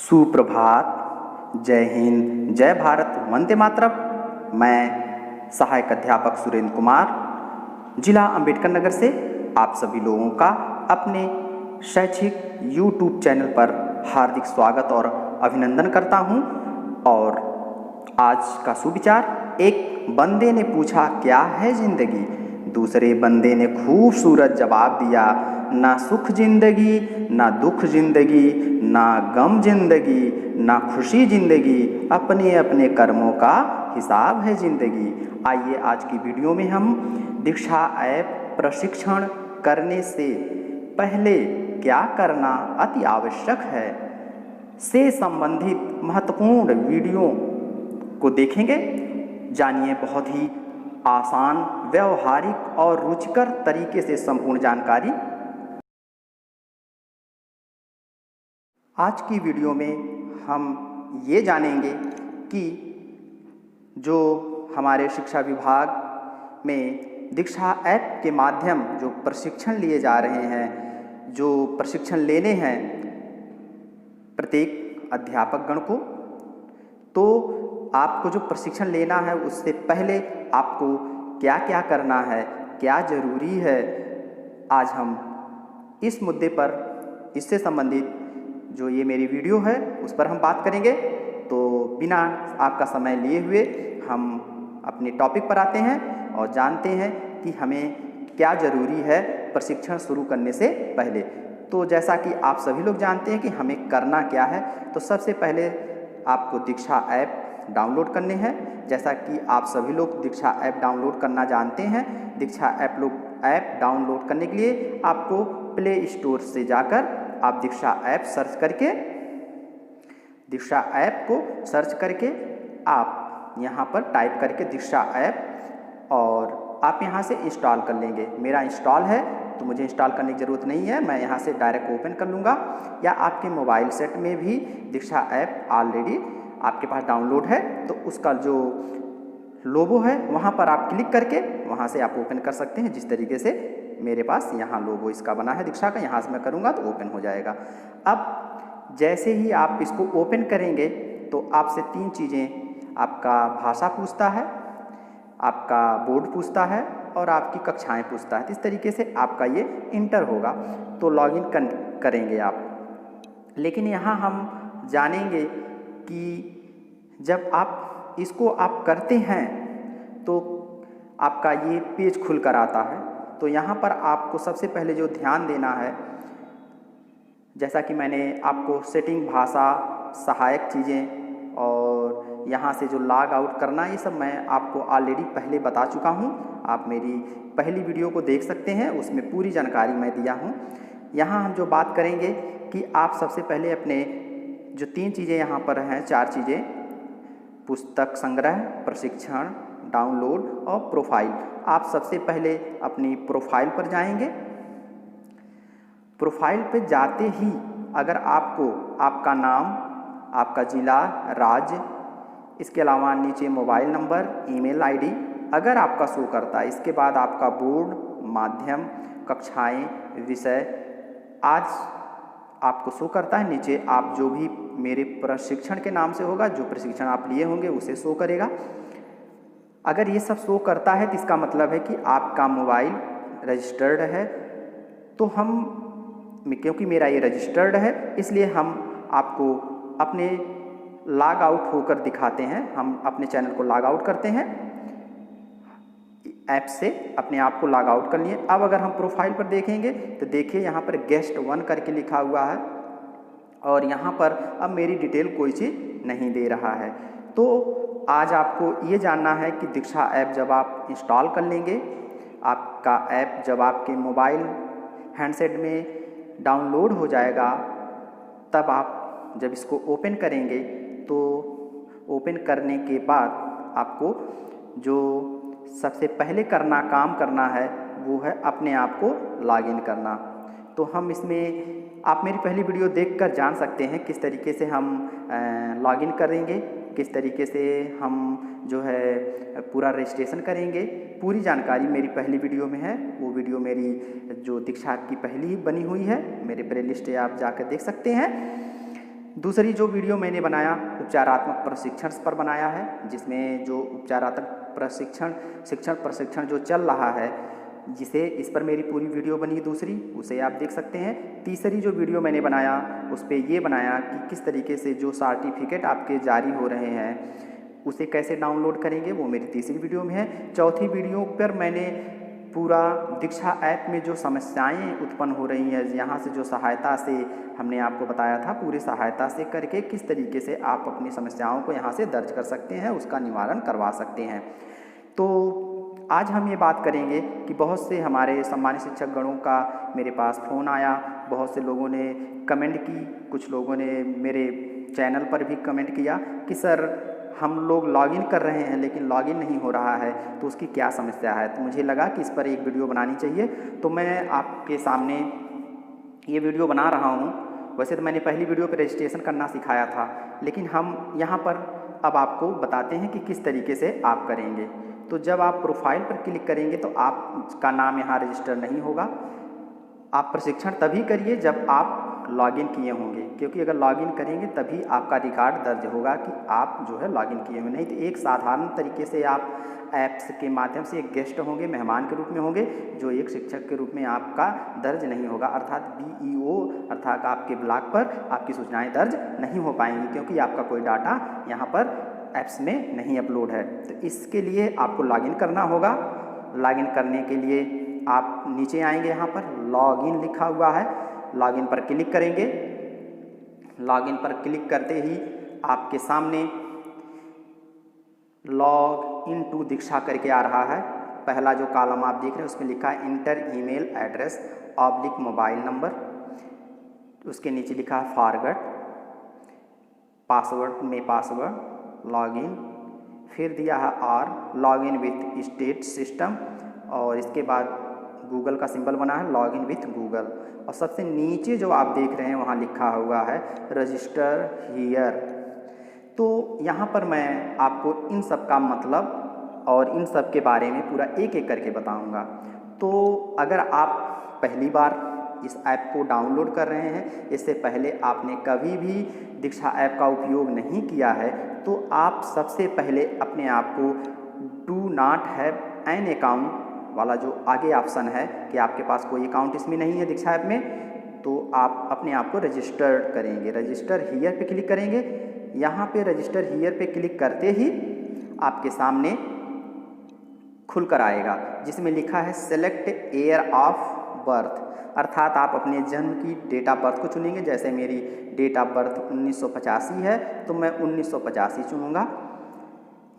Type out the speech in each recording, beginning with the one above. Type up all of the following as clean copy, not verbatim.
सुप्रभात, जय हिंद, जय भारत, वंदे मातरम। मैं सहायक अध्यापक सुरेंद्र कुमार, जिला अंबेडकर नगर से आप सभी लोगों का अपने शैक्षिक यूट्यूब चैनल पर हार्दिक स्वागत और अभिनंदन करता हूं। और आज का सुविचार, एक बंदे ने पूछा क्या है जिंदगी, दूसरे बंदे ने खूबसूरत जवाब दिया, ना सुख जिंदगी, ना दुख जिंदगी, ना गम जिंदगी, ना खुशी जिंदगी, अपने अपने कर्मों का हिसाब है जिंदगी। आइए आज की वीडियो में हम दीक्षा ऐप प्रशिक्षण करने से पहले क्या करना अति आवश्यक है से संबंधित महत्वपूर्ण वीडियो को देखेंगे। जानिए बहुत ही आसान, व्यवहारिक और रुचिकर तरीके से संपूर्ण जानकारी। आज की वीडियो में हम ये जानेंगे कि जो हमारे शिक्षा विभाग में दीक्षा ऐप के माध्यम जो प्रशिक्षण लिए जा रहे हैं, जो प्रशिक्षण लेने हैं प्रत्येक अध्यापक गण को, तो आपको जो प्रशिक्षण लेना है उससे पहले आपको क्या क्या करना है, क्या ज़रूरी है, आज हम इस मुद्दे पर, इससे संबंधित जो ये मेरी वीडियो है उस पर हम बात करेंगे। तो बिना आपका समय लिए हुए हम अपने टॉपिक पर आते हैं और जानते हैं कि हमें क्या ज़रूरी है प्रशिक्षण शुरू करने से पहले। तो जैसा कि आप सभी लोग जानते हैं कि हमें करना क्या है, तो सबसे पहले आपको दीक्षा ऐप डाउनलोड करने हैं। जैसा कि आप सभी लोग दीक्षा ऐप डाउनलोड करना जानते हैं, दीक्षा ऐप डाउनलोड करने के लिए आपको प्ले स्टोर से जाकर आप दीक्षा ऐप सर्च करके, दीक्षा ऐप को सर्च करके आप यहाँ पर टाइप करके दीक्षा ऐप, और आप यहाँ से इंस्टॉल कर लेंगे। मेरा इंस्टॉल है तो मुझे इंस्टॉल करने की ज़रूरत नहीं है, मैं यहाँ से डायरेक्ट ओपन कर लूँगा। या आपके मोबाइल सेट में भी दीक्षा ऐप ऑलरेडी आपके पास डाउनलोड है तो उसका जो लोगो है वहाँ पर आप क्लिक करके वहाँ से आप ओपन कर सकते हैं। जिस तरीके से मेरे पास यहाँ लोगो इसका बना है दीक्षा का, यहाँ से मैं करूँगा तो ओपन हो जाएगा। अब जैसे ही आप इसको ओपन करेंगे तो आपसे तीन चीज़ें, आपका भाषा पूछता है, आपका बोर्ड पूछता है और आपकी कक्षाएं पूछता है। इस तरीके से आपका ये इंटर होगा तो लॉगिन करेंगे आप। लेकिन यहाँ हम जानेंगे कि जब आप इसको आप करते हैं तो आपका ये पेज खुल कर आता है। तो यहाँ पर आपको सबसे पहले जो ध्यान देना है, जैसा कि मैंने आपको सेटिंग, भाषा, सहायक चीज़ें और यहाँ से जो लॉग आउट करना, ये सब मैं आपको ऑलरेडी पहले बता चुका हूँ। आप मेरी पहली वीडियो को देख सकते हैं, उसमें पूरी जानकारी मैं दिया हूँ। यहाँ हम जो बात करेंगे कि आप सबसे पहले अपने जो तीन चीज़ें यहाँ पर हैं, चार चीज़ें, पुस्तक संग्रह, प्रशिक्षण डाउनलोड और प्रोफाइल। आप सबसे पहले अपनी प्रोफाइल पर जाएंगे। प्रोफाइल पर जाते ही अगर आपको आपका नाम, आपका ज़िला, राज्य, इसके अलावा नीचे मोबाइल नंबर, ईमेल आईडी अगर आपका शो करता है, इसके बाद आपका बोर्ड, माध्यम, कक्षाएं, विषय आज आपको शो करता है। नीचे आप जो भी मेरे प्रशिक्षण के नाम से होगा, जो प्रशिक्षण आप लिए होंगे उसे शो करेगा। अगर ये सब शो करता है तो इसका मतलब है कि आपका मोबाइल रजिस्टर्ड है। तो क्योंकि मेरा ये रजिस्टर्ड है इसलिए हम आपको अपने लॉग आउट होकर दिखाते हैं। हम अपने चैनल को लॉग आउट करते हैं, ऐप से अपने आप को लॉग आउट कर लिए। अब अगर हम प्रोफाइल पर देखेंगे तो देखिए यहाँ पर गेस्ट 1 करके लिखा हुआ है और यहाँ पर अब मेरी डिटेल कोई चीज़ नहीं दे रहा है। तो आज आपको ये जानना है कि दीक्षा ऐप जब आप इंस्टॉल कर लेंगे, आपका ऐप जब आपके मोबाइल हैंडसेट में डाउनलोड हो जाएगा, तब आप जब इसको ओपन करेंगे तो ओपन करने के बाद आपको जो सबसे पहले काम करना है वो है अपने आप को लॉगिन करना। तो हम इसमें आप मेरी पहली वीडियो देखकर जान सकते हैं किस तरीके से हम लॉगिन करेंगे, किस तरीके से हम जो है पूरा रजिस्ट्रेशन करेंगे। पूरी जानकारी मेरी पहली वीडियो में है। वो वीडियो मेरी जो दीक्षा की पहली ही बनी हुई है, मेरे प्ले लिस्ट आप जाकर देख सकते हैं। दूसरी जो वीडियो मैंने बनाया उपचारात्मक प्रशिक्षण पर बनाया है, जिसमें जो उपचारात्मक शिक्षण प्रशिक्षण जो चल रहा है, जिसे इस पर मेरी पूरी वीडियो बनी दूसरी, उसे आप देख सकते हैं। तीसरी जो वीडियो मैंने बनाया उस पर ये बनाया कि किस तरीके से जो सर्टिफिकेट आपके जारी हो रहे हैं उसे कैसे डाउनलोड करेंगे, वो मेरी तीसरी वीडियो में है। चौथी वीडियो पर मैंने पूरा दीक्षा ऐप में जो समस्याएं उत्पन्न हो रही हैं, यहाँ से जो सहायता से हमने आपको बताया था, पूरी सहायता से करके किस तरीके से आप अपनी समस्याओं को यहाँ से दर्ज कर सकते हैं, उसका निवारण करवा सकते हैं। तो आज हम ये बात करेंगे कि बहुत से हमारे सम्मानित शिक्षक गणों का मेरे पास फ़ोन आया, बहुत से लोगों ने कमेंट की, कुछ लोगों ने मेरे चैनल पर भी कमेंट किया कि सर हम लोग लॉगिन कर रहे हैं लेकिन लॉगिन नहीं हो रहा है, तो उसकी क्या समस्या है। तो मुझे लगा कि इस पर एक वीडियो बनानी चाहिए, तो मैं आपके सामने ये वीडियो बना रहा हूँ। वैसे तो मैंने पहली वीडियो पर रजिस्ट्रेशन करना सिखाया था, लेकिन हम यहाँ पर अब आपको बताते हैं कि किस तरीके से आप करेंगे। तो जब आप प्रोफाइल पर क्लिक करेंगे तो आपका नाम यहाँ रजिस्टर नहीं होगा। आप प्रशिक्षण तभी करिए जब आप लॉगिन किए होंगे, क्योंकि अगर लॉगिन करेंगे तभी आपका रिकॉर्ड दर्ज होगा कि आप जो है लॉगिन किए हुए। नहीं तो एक साधारण तरीके से आप ऐप्स के माध्यम से एक गेस्ट होंगे, मेहमान के रूप में होंगे, जो एक शिक्षक के रूप में आपका दर्ज नहीं होगा, अर्थात BEO अर्थात आपके ब्लॉक पर आपकी सूचनाएं दर्ज नहीं हो पाएंगी, क्योंकि आपका कोई डाटा यहाँ पर ऐप्स में नहीं अपलोड है। तो इसके लिए आपको लॉगिन करना होगा। लॉगिन करने के लिए आप नीचे आएंगे, यहाँ पर लॉगिन लिखा हुआ है, लॉगिन पर क्लिक करेंगे। लॉगिन पर क्लिक करते ही आपके सामने लॉग इन टू दीक्षा करके आ रहा है। पहला जो कॉलम आप देख रहे हैं उसमें लिखा है inter email address oblique mobile number, उसके नीचे लिखा है फॉरगेट पासवर्ड में पासवर्ड लॉगिन, फिर दिया है लॉगिन विथ स्टेट सिस्टम, और इसके बाद गूगल का सिंबल बना है लॉगिन विथ गूगल, और सबसे नीचे जो आप देख रहे हैं वहाँ लिखा हुआ है रजिस्टर हियर। तो यहाँ पर मैं आपको इन सब का मतलब और इन सब के बारे में पूरा एक एक करके बताऊँगा। तो अगर आप पहली बार इस ऐप को डाउनलोड कर रहे हैं, इससे पहले आपने कभी भी दीक्षा ऐप का उपयोग नहीं किया है, तो आप सबसे पहले अपने आप को do not have an account वाला जो आगे ऑप्शन है कि आपके पास कोई अकाउंट इसमें नहीं है दीक्षा ऐप में, तो आप अपने आप को रजिस्टर्ड करेंगे। रजिस्टर हियर पे क्लिक करेंगे। यहाँ पे रजिस्टर हियर पे क्लिक करते ही आपके सामने खुल कर आएगा, जिसमें लिखा है सेलेक्ट ईयर ऑफ बर्थ, अर्थात आप अपने जन्म की डेट ऑफ बर्थ को चुनेंगे। जैसे मेरी डेट ऑफ बर्थ 1985 है, तो मैं 1985 चुनूँगा।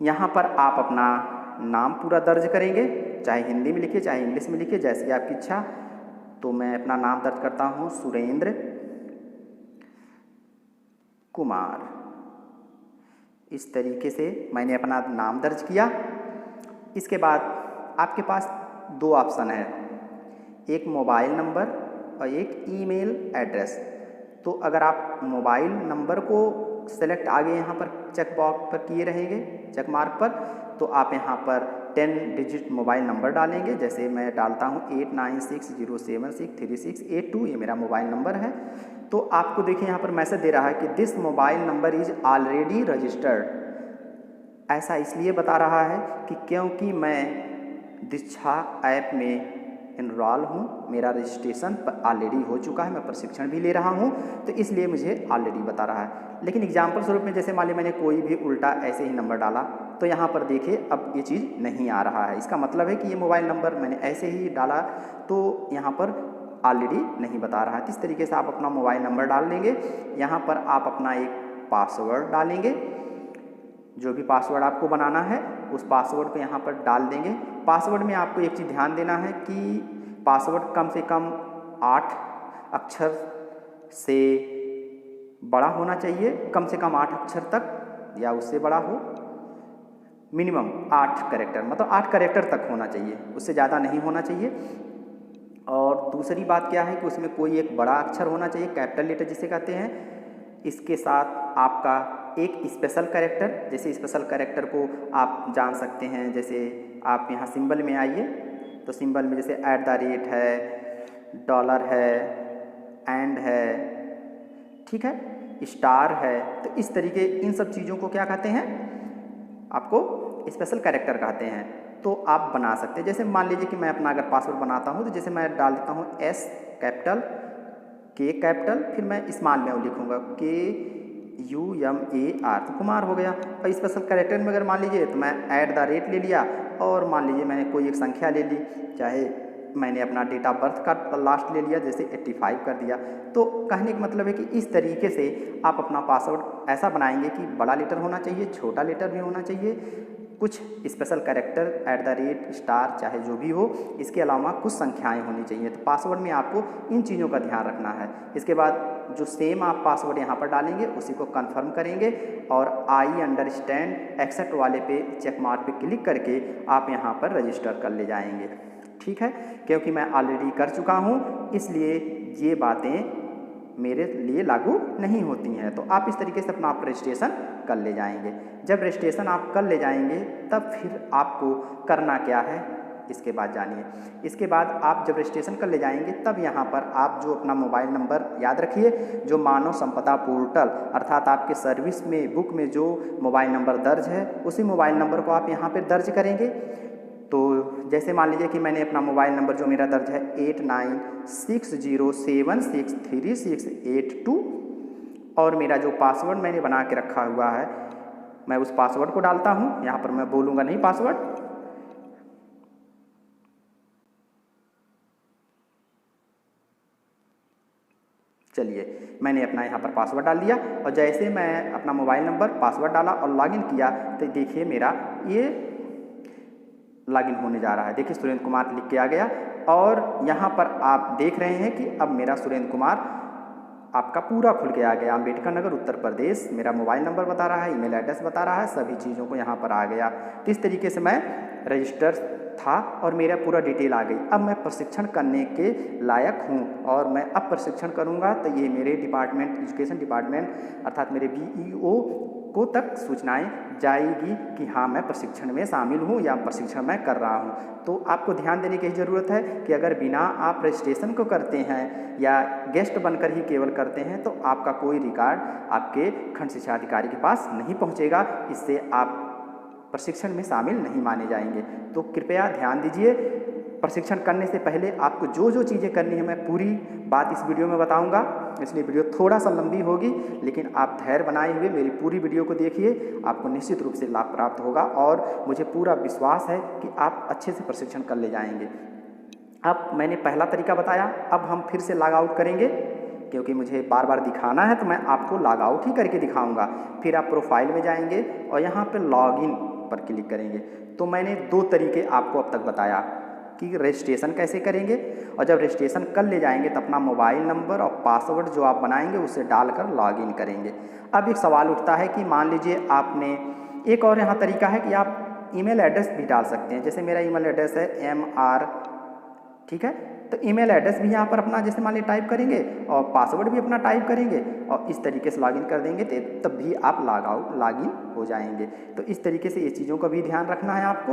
यहाँ पर आप अपना नाम पूरा दर्ज करेंगे, चाहे हिंदी में लिखिए चाहे इंग्लिश में लिखिए, जैसी आपकी इच्छा। तो मैं अपना नाम दर्ज करता हूँ सुरेंद्र कुमार। इस तरीके से मैंने अपना नाम दर्ज किया। इसके बाद आपके पास दो ऑप्शन है, एक मोबाइल नंबर और एक ईमेल एड्रेस। तो अगर आप मोबाइल नंबर को सेलेक्ट आगे यहाँ पर चेक बॉक्स पर किए रहेंगे, चेक मार्क पर, तो आप यहाँ पर 10 डिजिट मोबाइल नंबर डालेंगे। जैसे मैं डालता हूँ 8960763682, ये मेरा मोबाइल नंबर है। तो आपको देखिए यहाँ पर मैसेज दे रहा है कि this mobile number is already registered. ऐसा इसलिए बता रहा है कि क्योंकि मैं दीक्षा ऐप में इनरोल हूँ, मेरा रजिस्ट्रेशन ऑलरेडी हो चुका है, मैं प्रशिक्षण भी ले रहा हूँ, तो इसलिए मुझे ऑलरेडी बता रहा है। लेकिन एग्जाम्पल स्वरूप में जैसे मान ली मैंने कोई भी उल्टा ऐसे ही नंबर डाला, तो यहाँ पर देखिए अब ये चीज़ नहीं आ रहा है। इसका मतलब है कि ये मोबाइल नंबर मैंने ऐसे ही डाला तो यहाँ पर ऑलरेडी नहीं बता रहा है। इस तरीके से आप अपना मोबाइल नंबर डाल लेंगे। यहाँ पर आप अपना एक पासवर्ड डालेंगे, जो भी पासवर्ड आपको बनाना है उस पासवर्ड को यहाँ पर डाल देंगे। पासवर्ड में आपको एक चीज़ ध्यान देना है कि पासवर्ड कम से कम 8 अक्षर से बड़ा होना चाहिए, कम से कम 8 अक्षर तक या उससे बड़ा हो, मिनिमम 8 कैरेक्टर, मतलब 8 कैरेक्टर तक होना चाहिए, उससे ज़्यादा नहीं होना चाहिए। और दूसरी बात क्या है कि उसमें कोई एक बड़ा अक्षर होना चाहिए, कैपिटल लेटर जिसे कहते हैं। इसके साथ आपका एक स्पेशल कैरेक्टर, जैसे स्पेशल कैरेक्टर को आप जान सकते हैं, जैसे आप यहाँ सिंबल में आइए तो सिंबल में जैसे @ है, डॉलर है, एंड है, ठीक है। स्टार है, तो इस तरीके इन सब चीज़ों को क्या कहते हैं, आपको स्पेशल कैरेक्टर कहते हैं। तो आप बना सकते हैं। जैसे मान लीजिए कि मैं अपना अगर पासवर्ड बनाता हूँ तो जैसे मैं डाल देता हूँ S कैपिटल, K कैपिटल, फिर मैं स्मॉल में लिखूँगा KUMAR, तो कुमार हो गया। और स्पेशल कैरेक्टर में अगर मान लीजिए तो मैं @ ले लिया, और मान लीजिए मैंने कोई एक संख्या ले ली, चाहे मैंने अपना डेट ऑफ बर्थ का लास्ट ले लिया, जैसे 85 कर दिया। तो कहने का मतलब है कि इस तरीके से आप अपना पासवर्ड ऐसा बनाएंगे कि बड़ा लेटर होना चाहिए, छोटा लेटर भी होना चाहिए, कुछ स्पेशल कैरेक्टर @ स्टार चाहे जो भी हो, इसके अलावा कुछ संख्याएं होनी चाहिए। तो पासवर्ड में आपको इन चीज़ों का ध्यान रखना है। इसके बाद जो सेम आप पासवर्ड यहाँ पर डालेंगे उसी को कंफर्म करेंगे, और आई अंडरस्टैंड एक्सेप्ट वाले पे चेक मार्क पे क्लिक करके आप यहाँ पर रजिस्टर कर ले जाएंगे। ठीक है, क्योंकि मैं ऑलरेडी कर चुका हूँ इसलिए ये बातें मेरे लिए लागू नहीं होती हैं। तो आप इस तरीके से अपना रजिस्ट्रेशन कर ले जाएंगे। जब रजिस्ट्रेशन आप कर ले जाएंगे तब फिर आपको करना क्या है इसके बाद जानिए। इसके बाद आप जब रजिस्ट्रेशन कर ले जाएंगे तब यहाँ पर आप जो अपना मोबाइल नंबर याद रखिए, जो मानव संपदा पोर्टल अर्थात आपके सर्विस में बुक में जो मोबाइल नंबर दर्ज है उसी मोबाइल नंबर को आप यहाँ पर दर्ज करेंगे। तो जैसे मान लीजिए कि मैंने अपना मोबाइल नंबर जो मेरा दर्ज है 8960763682, और मेरा जो पासवर्ड मैंने बना के रखा हुआ है मैं उस पासवर्ड को डालता हूँ। यहाँ पर मैं बोलूँगा नहीं पासवर्ड, चलिए मैंने अपना यहाँ पर पासवर्ड डाल दिया, और जैसे मैं अपना मोबाइल नंबर पासवर्ड डाला और लॉगिन किया तो देखिए मेरा ये लॉगिन होने जा रहा है। देखिए सुरेंद्र कुमार लिख के आ गया, और यहाँ पर आप देख रहे हैं कि अब मेरा सुरेंद्र कुमार आपका पूरा खुल के आ गया। अम्बेडकर नगर उत्तर प्रदेश, मेरा मोबाइल नंबर बता रहा है, ईमेल एड्रेस बता रहा है, सभी चीज़ों को यहाँ पर आ गया। तो इस तरीके से मैं रजिस्टर था और मेरा पूरा डिटेल आ गई। अब मैं प्रशिक्षण करने के लायक हूँ, और मैं अब प्रशिक्षण करूँगा तो ये मेरे डिपार्टमेंट एजुकेशन डिपार्टमेंट अर्थात मेरे BEO को तक सूचनाएं जाएगी कि हाँ मैं प्रशिक्षण में शामिल हूँ या प्रशिक्षण मैं कर रहा हूँ। तो आपको ध्यान देने की ज़रूरत है कि अगर बिना आप रजिस्ट्रेशन को करते हैं या गेस्ट बनकर ही केवल करते हैं तो आपका कोई रिकॉर्ड आपके खंड शिक्षा अधिकारी के पास नहीं पहुँचेगा, इससे आप प्रशिक्षण में शामिल नहीं माने जाएंगे। तो कृपया ध्यान दीजिए, प्रशिक्षण करने से पहले आपको जो जो चीज़ें करनी है मैं पूरी बात इस वीडियो में बताऊंगा, इसलिए वीडियो थोड़ा सा लंबी होगी, लेकिन आप धैर्य बनाए हुए मेरी पूरी वीडियो को देखिए, आपको निश्चित रूप से लाभ प्राप्त होगा और मुझे पूरा विश्वास है कि आप अच्छे से प्रशिक्षण कर ले जाएंगे। अब मैंने पहला तरीका बताया, अब हम फिर से लॉग आउट करेंगे क्योंकि मुझे बार बार दिखाना है, तो मैं आपको लॉग आउट ही करके दिखाऊंगा। फिर आप प्रोफाइल में जाएंगे और यहाँ पर लॉगिन पर क्लिक करेंगे। तो मैंने दो तरीके आपको अब तक बताया कि रजिस्ट्रेशन कैसे करेंगे, और जब रजिस्ट्रेशन कर ले जाएंगे तो अपना मोबाइल नंबर और पासवर्ड जो आप बनाएंगे उसे डालकर लॉगिन करेंगे। अब एक सवाल उठता है कि मान लीजिए आपने एक और यहाँ तरीका है कि आप ईमेल एड्रेस भी डाल सकते हैं। जैसे मेरा ईमेल एड्रेस है MR, ठीक है, तो ईमेल एड्रेस भी यहाँ पर अपना जैसे मान लीजिए टाइप करेंगे और पासवर्ड भी अपना टाइप करेंगे और इस तरीके से लॉगिन कर देंगे तो तब भी आप लॉगिन हो जाएंगे। तो इस तरीके से ये चीज़ों का भी ध्यान रखना है आपको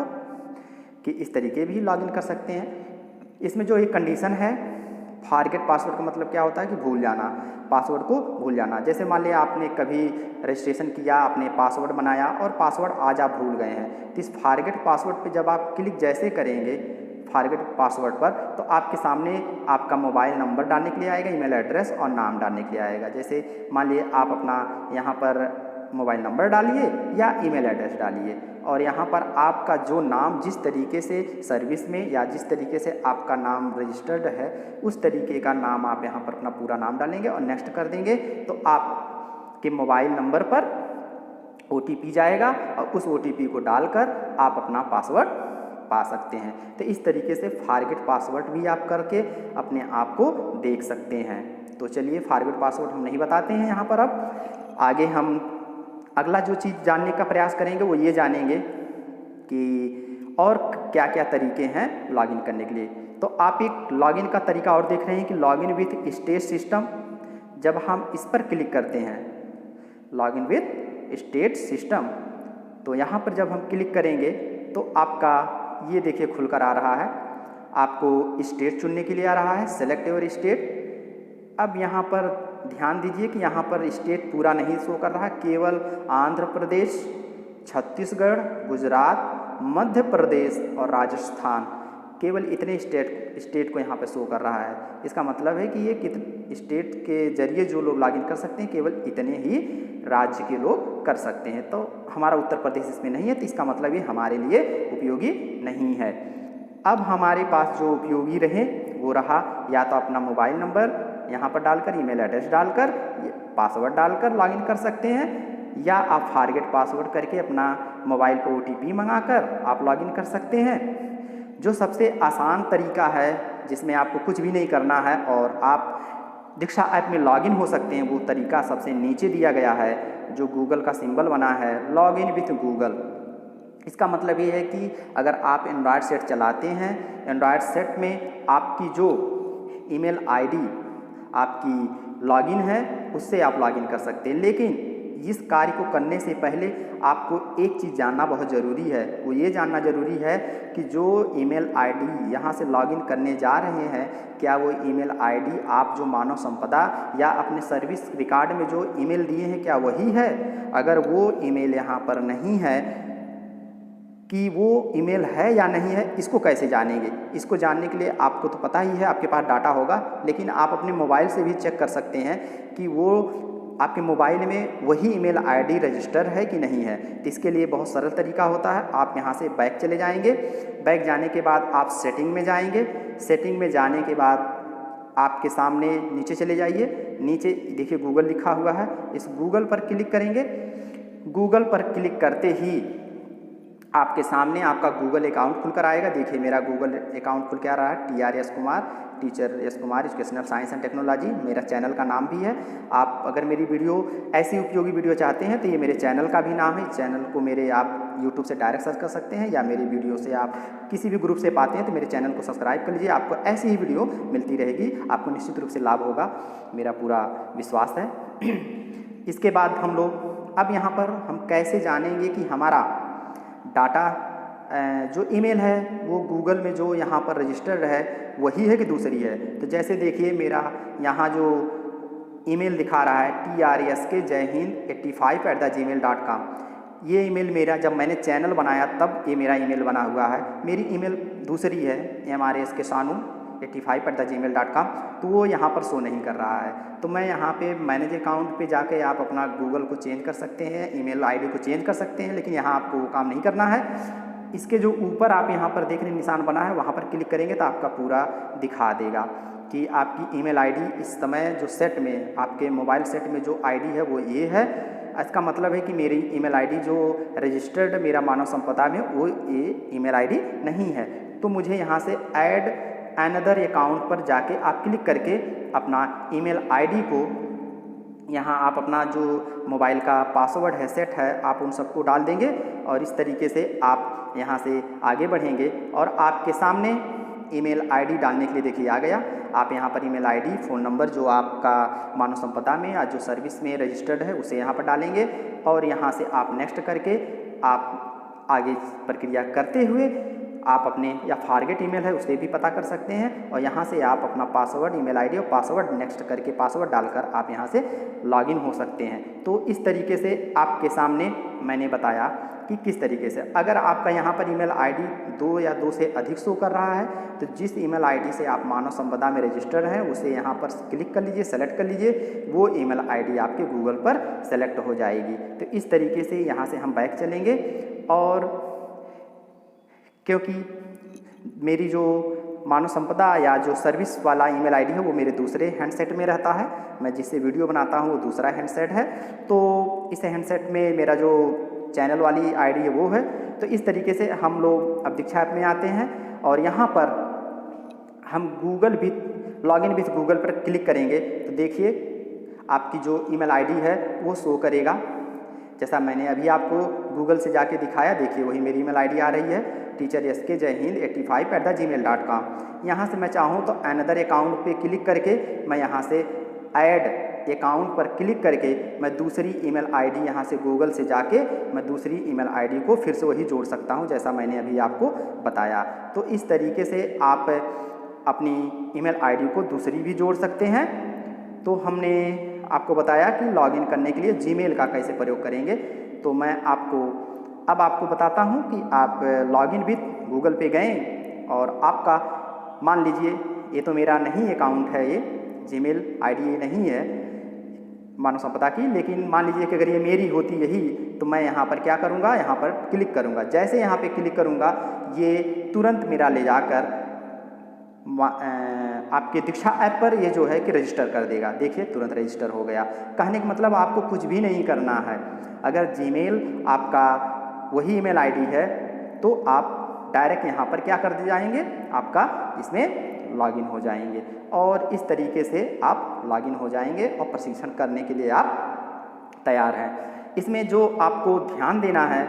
कि इस तरीके भी लॉगिन कर सकते हैं। इसमें जो एक कंडीशन है फॉरगेट पासवर्ड का मतलब क्या होता है कि भूल जाना, पासवर्ड को भूल जाना। जैसे मान लिया आपने कभी रजिस्ट्रेशन किया, आपने पासवर्ड बनाया और पासवर्ड आज आप भूल गए हैं, तो इस फॉरगेट पासवर्ड पे जब आप क्लिक जैसे करेंगे फॉरगेट पासवर्ड पर तो आपके सामने आपका मोबाइल नंबर डालने के लिए आएगा, ईमेल एड्रेस और नाम डालने के लिए आएगा। जैसे मान लिए आप अपना यहाँ पर मोबाइल नंबर डालिए या ईमेल एड्रेस डालिए और यहाँ पर आपका जो नाम जिस तरीके से सर्विस में या जिस तरीके से आपका नाम रजिस्टर्ड है उस तरीके का नाम आप यहाँ पर अपना पूरा नाम डालेंगे और नेक्स्ट कर देंगे, तो आपके मोबाइल नंबर पर OTP जाएगा और उस OTP को डालकर आप अपना पासवर्ड पा सकते हैं। तो इस तरीके से फॉरगेट पासवर्ड भी आप करके अपने आप को देख सकते हैं। तो चलिए फॉरगेट पासवर्ड हम नहीं बताते हैं यहाँ पर। अब आगे हम अगला जो चीज़ जानने का प्रयास करेंगे वो ये जानेंगे कि और क्या क्या तरीके हैं लॉगिन करने के लिए। तो आप एक लॉगिन का तरीका और देख रहे हैं कि लॉगिन विथ स्टेट सिस्टम। जब हम इस पर क्लिक करते हैं लॉगिन विथ स्टेट सिस्टम, तो यहाँ पर जब हम क्लिक करेंगे तो आपका ये देखिए खुलकर आ रहा है, आपको स्टेट चुनने के लिए आ रहा है, सेलेक्ट योर स्टेट। अब यहाँ पर ध्यान दीजिए कि यहाँ पर स्टेट पूरा नहीं शो कर रहा, केवल आंध्र प्रदेश, छत्तीसगढ़, गुजरात, मध्य प्रदेश और राजस्थान, केवल इतने स्टेट को यहाँ पे शो कर रहा है। इसका मतलब है कि ये स्टेट के जरिए जो लोग लॉगिन कर सकते हैं केवल इतने ही राज्य के लोग कर सकते हैं। तो हमारा उत्तर प्रदेश इसमें नहीं है, तो इसका मतलब ये हमारे लिए उपयोगी नहीं है। अब हमारे पास जो उपयोगी रहे वो रहा या तो अपना मोबाइल नंबर यहाँ पर डालकर, ईमेल एड्रेस डालकर, पासवर्ड डालकर लॉगिन कर सकते हैं, या आप फॉरगेट पासवर्ड करके अपना मोबाइल पर OTP मंगाकर आप लॉगिन कर सकते हैं। जो सबसे आसान तरीका है जिसमें आपको कुछ भी नहीं करना है और आप दीक्षा ऐप में लॉगिन हो सकते हैं, वो तरीका सबसे नीचे दिया गया है, जो गूगल का सिंबल बना है, लॉगिन विथ गूगल। इसका मतलब ये है कि अगर आप एंड्रॉयड सेट चलाते हैं, एंड्रॉयड सेट में आपकी जो ईमेल आईडी आपकी लॉगिन है उससे आप लॉगिन कर सकते हैं। लेकिन इस कार्य को करने से पहले आपको एक चीज़ जानना बहुत ज़रूरी है, वो ये जानना ज़रूरी है कि जो ईमेल आईडी यहाँ से लॉगिन करने जा रहे हैं, क्या वो ईमेल आईडी आप जो मानव संपदा या अपने सर्विस रिकॉर्ड में जो ईमेल दिए हैं क्या वही है। अगर वो ईमेल यहाँ पर नहीं है कि वो ईमेल है या नहीं है, इसको कैसे जानेंगे? इसको जानने के लिए आपको तो पता ही है, आपके पास डाटा होगा, लेकिन आप अपने मोबाइल से भी चेक कर सकते हैं कि वो आपके मोबाइल में वही ईमेल आईडी रजिस्टर है कि नहीं है। तो इसके लिए बहुत सरल तरीका होता है, आप यहाँ से बैक चले जाएंगे, बैक जाने के बाद आप सेटिंग में जाएंगे, सेटिंग में जाने के बाद आपके सामने नीचे चले जाइए, नीचे देखिए गूगल लिखा हुआ है, इस गूगल पर क्लिक करेंगे। गूगल पर क्लिक करते ही आपके सामने आपका गूगल अकाउंट खुल कर आएगा। देखिए मेरा गूगल अकाउंट खुल के आ रहा है, TR S Kumar, teacher S Kumar, educational science and technology मेरा चैनल का नाम भी है। आप अगर मेरी वीडियो ऐसी उपयोगी वीडियो चाहते हैं तो ये मेरे चैनल का भी नाम है। चैनल को मेरे आप यूट्यूब से डायरेक्ट सर्च कर सकते हैं, या मेरी वीडियो से आप किसी भी ग्रुप से पाते हैं तो मेरे चैनल को सब्सक्राइब कर लीजिए, आपको ऐसी ही वीडियो मिलती रहेगी, आपको निश्चित रूप से लाभ होगा, मेरा पूरा विश्वास है। इसके बाद हम लोग अब यहाँ पर हम कैसे जानेंगे कि हमारा डाटा जो ईमेल है वो गूगल में जो यहाँ पर रजिस्टर्ड है वही है कि दूसरी है। तो जैसे देखिए मेरा यहाँ जो ईमेल दिखा रहा है TRSK jaihind85@gmail.com, ये ईमेल मेरा जब मैंने चैनल बनाया तब ये मेरा ईमेल बना हुआ है। मेरी ईमेल दूसरी है MRSKSanu85@gmail.com, तो वो यहाँ पर शो नहीं कर रहा है। तो मैं यहाँ पे मैनेज अकाउंट पे जाके आप अपना गूगल को चेंज कर सकते हैं, ईमेल आईडी को चेंज कर सकते हैं, लेकिन यहाँ आपको वो काम नहीं करना है। इसके जो ऊपर आप यहाँ पर देख रहे निशान बना है वहाँ पर क्लिक करेंगे तो आपका पूरा दिखा देगा कि आपकी ईमेल आईडी इस समय जो सेट में आपके मोबाइल सेट में जो आईडी है वो ये है। इसका मतलब है कि मेरी ईमेल आईडी जो रजिस्टर्ड मेरा मानव संपदा में वो ये ईमेल आईडी नहीं है। तो मुझे यहाँ से ऐड अनदर अकाउंट पर जाके आप क्लिक करके अपना ईमेल आईडी को यहाँ आप अपना जो मोबाइल का पासवर्ड है सेट है आप उन सबको डाल देंगे और इस तरीके से आप यहाँ से आगे बढ़ेंगे और आपके सामने ईमेल आईडी डालने के लिए देखिए आ गया। आप यहाँ पर ईमेल आईडी, फ़ोन नंबर जो आपका मानव संपदा में या जो सर्विस में रजिस्टर्ड है उसे यहाँ पर डालेंगे और यहाँ से आप नेक्स्ट करके आप आगे प्रक्रिया करते हुए आप अपने या फॉरगेट ईमेल है उसे भी पता कर सकते हैं और यहाँ से आप अपना पासवर्ड, ईमेल आईडी और पासवर्ड नेक्स्ट करके पासवर्ड डालकर आप यहाँ से लॉगिन हो सकते हैं। तो इस तरीके से आपके सामने मैंने बताया कि किस तरीके से अगर आपका यहाँ पर ईमेल आईडी 2 या 2 से अधिक शो कर रहा है तो जिस ईमेल आईडी से आप मानव संपदा में रजिस्टर्ड हैं उसे यहाँ पर क्लिक कर लीजिए, सेलेक्ट कर लीजिए, वो ईमेल आईडी आपके गूगल पर सेलेक्ट हो जाएगी। तो इस तरीके से यहाँ से हम बैक चलेंगे और क्योंकि मेरी जो मानव संपदा या जो सर्विस वाला ईमेल आईडी है वो मेरे दूसरे हैंडसेट में रहता है, मैं जिससे वीडियो बनाता हूँ वो दूसरा हैंडसेट है, तो इस हैंडसेट में मेरा जो चैनल वाली आईडी है वो है। तो इस तरीके से हम लोग अब दीक्षा ऐप में आते हैं और यहाँ पर हम Google with login with Google पर क्लिक करेंगे तो देखिए आपकी जो ईमेल आईडी है वो शो करेगा। जैसा मैंने अभी आपको गूगल से जाके दिखाया, देखिए वही मेरी ईमेल आईडी आ रही है teachersk jaihind85@gmail.com। यहाँ से मैं चाहूँ तो अनदर अकाउंट पे क्लिक करके मैं यहाँ से ऐड अकाउंट पर क्लिक करके मैं दूसरी ईमेल आईडी यहाँ से गूगल से जाके मैं दूसरी ईमेल आईडी को फिर से वही जोड़ सकता हूँ जैसा मैंने अभी आपको बताया। तो इस तरीके से आप अपनी ईमेल आईडी को दूसरी भी जोड़ सकते हैं। तो हमने आपको बताया कि लॉगिन करने के लिए जीमेल का कैसे प्रयोग करेंगे। तो मैं आपको बताता हूँ कि आप लॉगिन विथ गूगल पे गए और आपका मान लीजिए ये तो मेरा नहीं अकाउंट है, ये जीमेल आईडी ये नहीं है मानव संपदा की, लेकिन मान लीजिए कि अगर ये मेरी होती यही, तो मैं यहाँ पर क्या करूँगा, यहाँ पर क्लिक करूँगा। जैसे यहाँ पे क्लिक करूँगा ये तुरंत मेरा ले जाकर आपके दीक्षा ऐप पर ये जो है कि रजिस्टर कर देगा। देखिए तुरंत रजिस्टर हो गया। कहने का मतलब आपको कुछ भी नहीं करना है। अगर जीमेल आपका वही ईमेल आईडी है तो आप डायरेक्ट यहाँ पर क्या कर जाएंगे, आपका इसमें लॉगिन हो जाएंगे और इस तरीके से आप लॉगिन हो जाएंगे और प्रशिक्षण करने के लिए आप तैयार हैं। इसमें जो आपको ध्यान देना है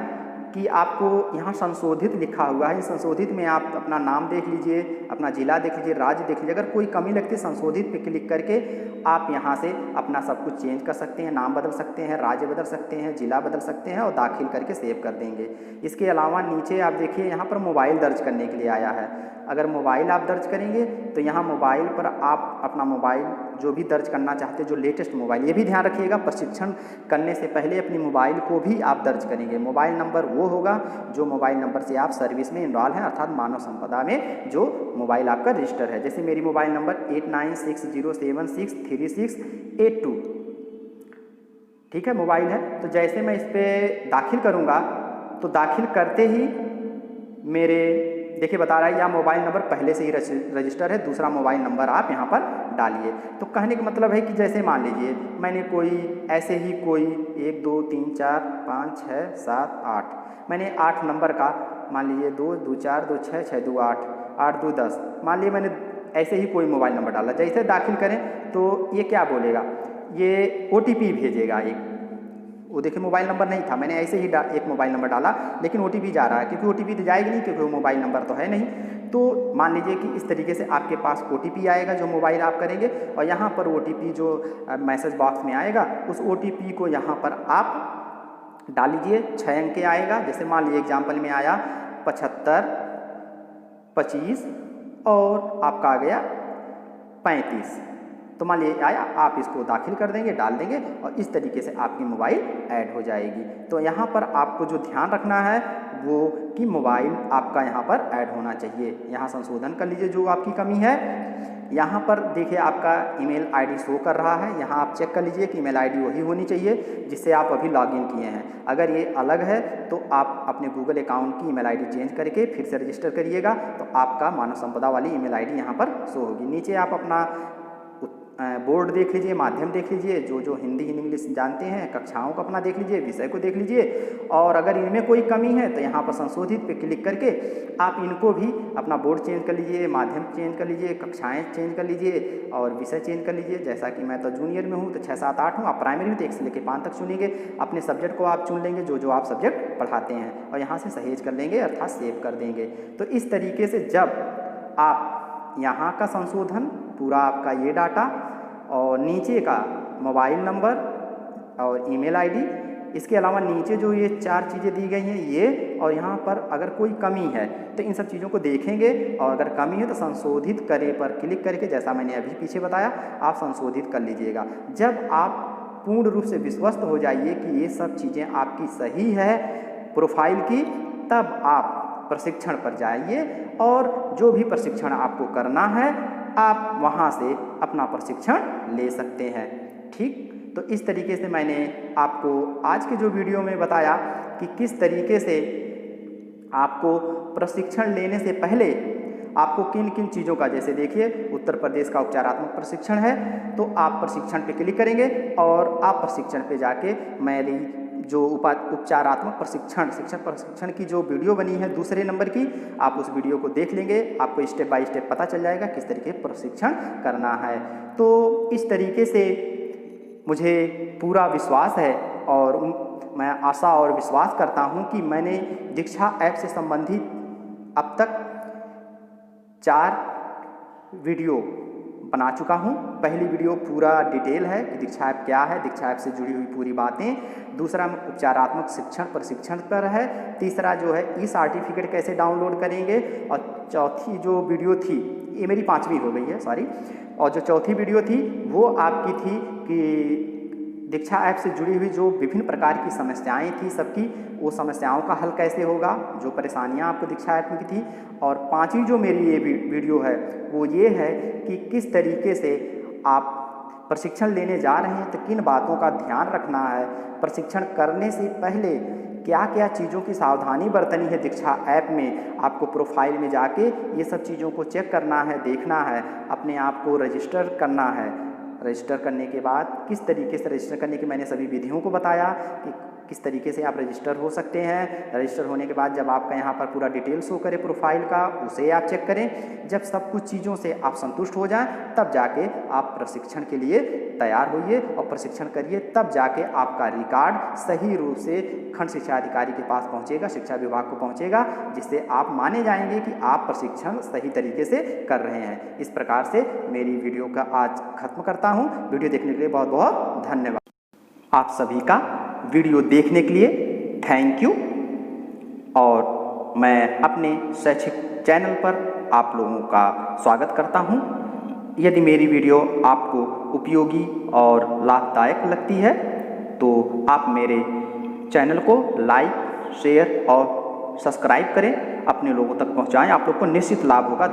कि आपको यहाँ संशोधित लिखा हुआ है, इस संशोधित में आप अपना नाम देख लीजिए, अपना जिला देख लीजिए, राज्य देख लीजिए। अगर कोई कमी लगती है संशोधित पे क्लिक करके आप यहाँ से अपना सब कुछ चेंज कर सकते हैं, नाम बदल सकते हैं, राज्य बदल सकते हैं, जिला बदल सकते हैं और दाखिल करके सेव कर देंगे। इसके अलावा नीचे आप देखिए यहाँ पर मोबाइल दर्ज करने के लिए आया है। अगर मोबाइल आप दर्ज करेंगे तो यहाँ मोबाइल पर आप अपना मोबाइल जो भी दर्ज करना चाहते हैं, जो लेटेस्ट मोबाइल, ये भी ध्यान रखिएगा प्रशिक्षण करने से पहले अपनी मोबाइल को भी आप दर्ज करेंगे। मोबाइल नंबर वो होगा जो मोबाइल नंबर से आप सर्विस में इनरोल हैं, अर्थात मानव संपदा में जो मोबाइल आपका रजिस्टर है। जैसे मेरी मोबाइल नंबर 8960763682 ठीक है, मोबाइल है। तो जैसे मैं इस पर दाखिल करूँगा तो दाखिल करते ही मेरे देखिए बता रहा है या मोबाइल नंबर पहले से ही रजिस्टर है, दूसरा मोबाइल नंबर आप यहाँ पर डालिए। तो कहने का मतलब है कि जैसे मान लीजिए मैंने कोई ऐसे ही कोई 1 2 3 4 5 6 7 8 मैंने 8 नंबर का मान लीजिए 2 2 4 2 6 6 2 8 8 2 10 मान लीजिए मैंने ऐसे ही कोई मोबाइल नंबर डाला। जैसे दाखिल करें तो ये क्या बोलेगा, ये OTP भेजेगा एक। वो देखिए मोबाइल नंबर नहीं था, मैंने ऐसे ही एक मोबाइल नंबर डाला लेकिन OTP जा रहा है, क्योंकि OTP तो जाएगी नहीं क्योंकि वो मोबाइल नंबर तो है नहीं। तो मान लीजिए कि इस तरीके से आपके पास OTP आएगा जो मोबाइल आप करेंगे और यहाँ पर OTP जो मैसेज बॉक्स में आएगा उस OTP को यहाँ पर आप डाल लीजिए। 6 अंक के आएगा। जैसे मान लीजिए एग्जाम्पल में आया 75 25 और आपका आ गया 35, तो मान लीजिए आया, आप इसको दाखिल कर देंगे, डाल देंगे और इस तरीके से आपकी मोबाइल ऐड हो जाएगी। तो यहाँ पर आपको जो ध्यान रखना है वो कि मोबाइल आपका यहाँ पर ऐड होना चाहिए। यहाँ संशोधन कर लीजिए जो आपकी कमी है। यहाँ पर देखिए आपका ईमेल आईडी शो कर रहा है, यहाँ आप चेक कर लीजिए कि ईमेल आईडी वही होनी चाहिए जिससे आप अभी लॉगिन किए हैं। अगर ये अलग है तो आप अपने गूगल अकाउंट की ईमेल आईडी चेंज करके फिर से रजिस्टर करिएगा, तो आपका मानव संपदा वाली ईमेल आईडी यहाँ पर शो होगी। नीचे आप अपना बोर्ड देख लीजिए, माध्यम देख लीजिए, जो हिंदी इंग्लिश जानते हैं कक्षाओं को अपना देख लीजिए, विषय को देख लीजिए और अगर इनमें कोई कमी है तो यहाँ पर संशोधित पे क्लिक करके आप इनको भी अपना बोर्ड चेंज कर लीजिए, माध्यम चेंज कर लीजिए, कक्षाएं चेंज कर लीजिए और विषय चेंज कर लीजिए। जैसा कि मैं तो जूनियर में हूँ तो 6 7 8 हूँ, आप प्राइमरी में तो 1 से लेकर 5 तक चुनेंगे। अपने सब्जेक्ट को आप चुन लेंगे जो आप सब्जेक्ट पढ़ाते हैं और यहाँ से सहेज कर लेंगे अर्थात सेव कर देंगे। तो इस तरीके से जब आप यहाँ का संशोधन पूरा आपका ये डाटा और नीचे का मोबाइल नंबर और ईमेल आईडी, इसके अलावा नीचे जो ये 4 चीज़ें दी गई हैं ये, और यहाँ पर अगर कोई कमी है तो इन सब चीज़ों को देखेंगे और अगर कमी है तो संशोधित करें पर क्लिक करके जैसा मैंने अभी पीछे बताया आप संशोधित कर लीजिएगा। जब आप पूर्ण रूप से विश्वस्त हो जाइए कि ये सब चीज़ें आपकी सही है प्रोफाइल की, तब आप प्रशिक्षण पर जाइए और जो भी प्रशिक्षण आपको करना है आप वहाँ से अपना प्रशिक्षण ले सकते हैं। ठीक, तो इस तरीके से मैंने आपको आज के जो वीडियो में बताया कि किस तरीके से आपको प्रशिक्षण लेने से पहले आपको किन किन चीज़ों का, जैसे देखिए उत्तर प्रदेश का उपचारात्मक प्रशिक्षण है तो आप प्रशिक्षण पे क्लिक करेंगे और आप प्रशिक्षण पे जाके मेरी जो उपचारात्मक प्रशिक्षण की जो वीडियो बनी है दूसरे नंबर की, आप उस वीडियो को देख लेंगे, आपको स्टेप बाय स्टेप पता चल जाएगा किस तरीके प्रशिक्षण करना है। तो इस तरीके से मुझे पूरा विश्वास है और मैं आशा और विश्वास करता हूं कि मैंने दीक्षा ऐप से संबंधित अब तक 4 वीडियो बना चुका हूं। पहली वीडियो पूरा डिटेल है कि दीक्षा ऐप क्या है, दीक्षा ऐप से जुड़ी हुई पूरी बातें। दूसरा उपचारात्मक प्रशिक्षण पर है। तीसरा जो है ई-सर्टिफिकेट कैसे डाउनलोड करेंगे और चौथी जो वीडियो थी, ये मेरी 5वीं हो गई है सॉरी, और जो चौथी वीडियो थी वो आपकी थी कि दीक्षा ऐप से जुड़ी हुई जो विभिन्न प्रकार की समस्याएं थी सबकी, वो समस्याओं का हल कैसे होगा, जो परेशानियां आपको दीक्षा ऐप में की थी। और पांचवी जो मेरी ये वीडियो है वो ये है कि किस तरीके से आप प्रशिक्षण लेने जा रहे हैं तो किन बातों का ध्यान रखना है, प्रशिक्षण करने से पहले क्या क्या चीज़ों की सावधानी बरतनी है। दीक्षा ऐप में आपको प्रोफाइल में जाके ये सब चीज़ों को चेक करना है, देखना है, अपने आप को रजिस्टर करना है। रजिस्टर करने के बाद किस तरीके से रजिस्टर करने की मैंने सभी विधियों को बताया कि किस तरीके से आप रजिस्टर हो सकते हैं। रजिस्टर होने के बाद जब आपका यहाँ पर पूरा डिटेल शो करे प्रोफाइल का, उसे आप चेक करें। जब सब कुछ चीज़ों से आप संतुष्ट हो जाएं तब जाके आप प्रशिक्षण के लिए तैयार होइए और प्रशिक्षण करिए। तब जाके आपका रिकॉर्ड सही रूप से खंड शिक्षा अधिकारी के पास पहुँचेगा, शिक्षा विभाग को पहुँचेगा, जिससे आप माने जाएंगे कि आप प्रशिक्षण सही तरीके से कर रहे हैं। इस प्रकार से मेरी वीडियो का आज खत्म करता हूँ। वीडियो देखने के लिए बहुत बहुत धन्यवाद। आप सभी का वीडियो देखने के लिए थैंक यू। और मैं अपने शैक्षिक चैनल पर आप लोगों का स्वागत करता हूं। यदि मेरी वीडियो आपको उपयोगी और लाभदायक लगती है तो आप मेरे चैनल को लाइक, शेयर और सब्सक्राइब करें, अपने लोगों तक पहुंचाएं। आप लोग को निश्चित लाभ होगा।